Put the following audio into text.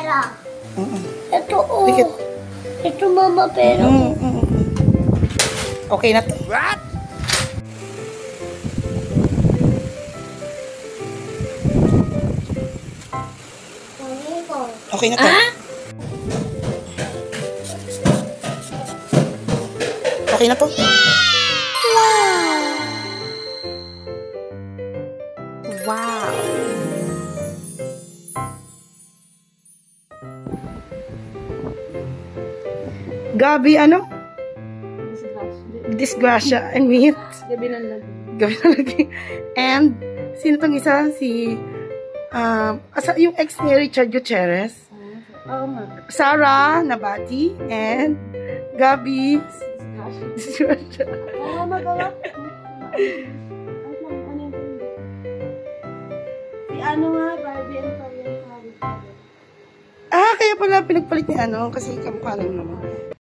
pera. Ito, oh. Dikit. Ito, mama, pera. Okay na to. What? Okay na to. Okay na to. Wow. Gabi, ano? Disgrasya. I mean, Gabi ng lagi. Gabi na lagi. And, sino tong isa? Si, yung ex ni Richard Gutierrez. Oo nga. Sarah Nabati. And, Gabi. Disgrasya. Oo, magawa. Si ano nga, Barbie and Fabian. Kaya pala pinagpalit ni ano, kasi kamukha lang naman.